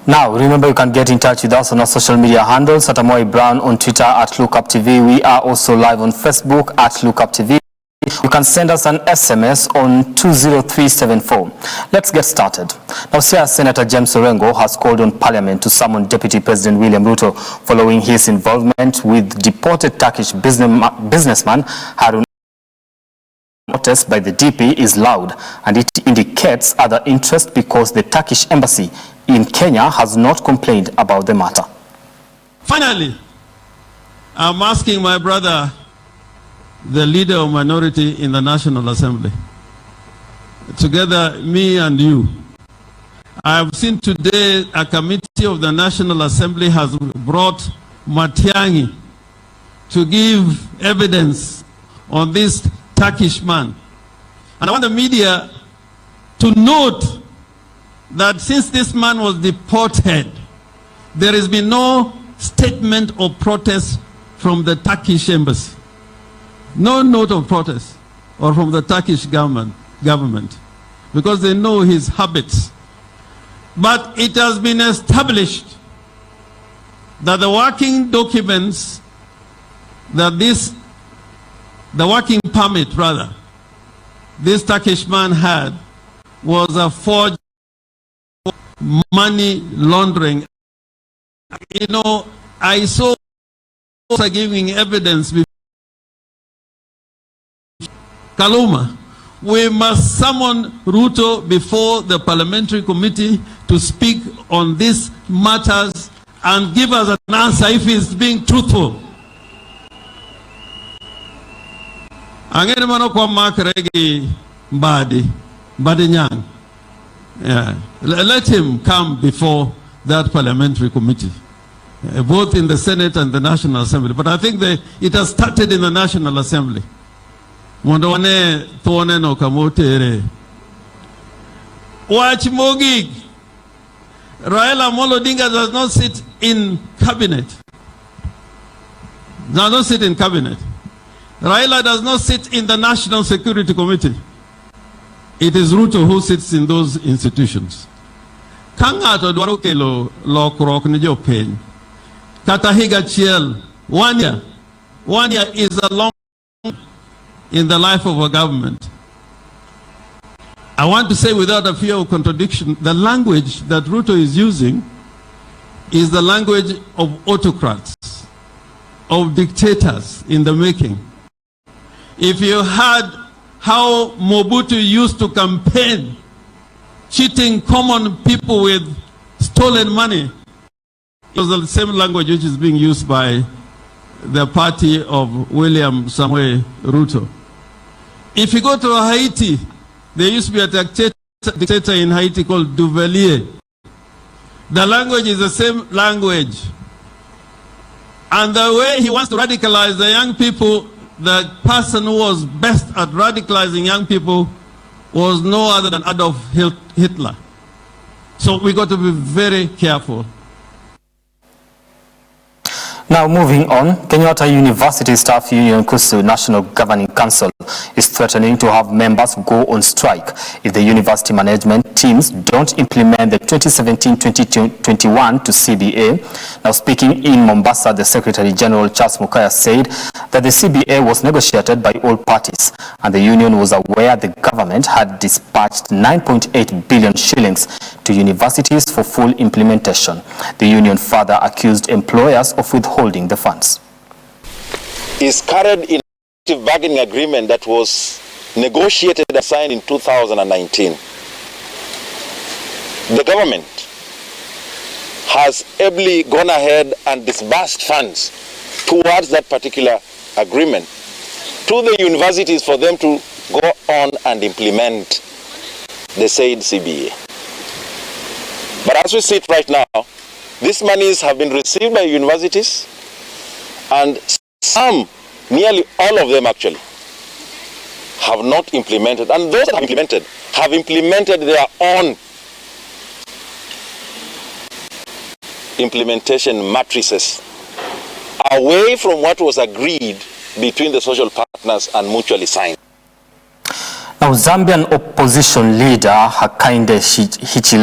Now, remember you can get in touch with us on our social media handles at Amoy Brown on Twitter at LookUpTV. We are also live on Facebook at LookUpTV. You can send us an SMS on 20374. Let's get started. Now, Siaya Senator James Orengo has called on Parliament to summon Deputy President William Ruto following his involvement with deported Turkish businessman HARUN. Protest by the DP is loud and it indicates other interest because the Turkish embassy in Kenya has not complained about the matter. Finally, I'm asking my brother, the leader of minority in the National Assembly, together me and you. I have seen today a committee of the National Assembly has brought Matiangi to give evidence on this Turkish man. And I want the media to note that since this man was deported, there has been no statement of protest from the Turkish embassy. No note of protest or from the Turkish government because they know his habits. But it has been established that the working documents that the working permit rather, this Turkish man had was a forged money laundering. You know, I saw giving evidence before Kaluma. We must summon Ruto before the parliamentary committee to speak on these matters and give us an answer if he's being truthful. Angere mano kwa makaregi badi nyang. Yeah. Let him come before that parliamentary committee, both in the Senate and the National Assembly. But I think it has started in the National Assembly. Mondone tone no kamotere. Watch Mogig. Raila Amolo Odinga does not sit in cabinet. Does not sit in cabinet. Raila does not sit in the National Security Committee. It is Ruto who sits in those institutions. Kangato dwaroke lo krok ni jo pen. Katahiga chiel 1 year. 1 year is a long in the life of a government. I want to say without a fear of contradiction, the language that Ruto is using is the language of autocrats, of dictators in the making. If you had how Mobutu used to campaign, cheating common people with stolen money, it was the same language which is being used by the party of William Samoei Ruto. If you go to Haiti, there used to be a dictator in Haiti called Duvalier. The language is the same language. And the way he wants to radicalize the young people, the person who was best at radicalizing young people was no other than Adolf Hitler. So we got to be very careful. Now moving on, Kenyatta University Staff Union KUSU National Governing Council is threatening to have members go on strike if the university management teams don't implement the 2017-2021 to CBA. Now speaking in Mombasa, the Secretary General Charles Mukaya said that the CBA was negotiated by all parties and the union was aware the government had dispatched 9.8 billion shillings to universities for full implementation. The union further accused employers of withholding the funds. Is carried in a bargaining agreement that was negotiated and signed in 2019. The government has ably gone ahead and disbursed funds towards that particular agreement to the universities for them to go on and implement the said CBA. But as we sit right now, these monies have been received by universities, and some, nearly all of them actually, have not implemented. And those that have implemented their own implementation matrices away from what was agreed between the social partners and mutually signed. Now, Zambian opposition leader Hakainde Hichilema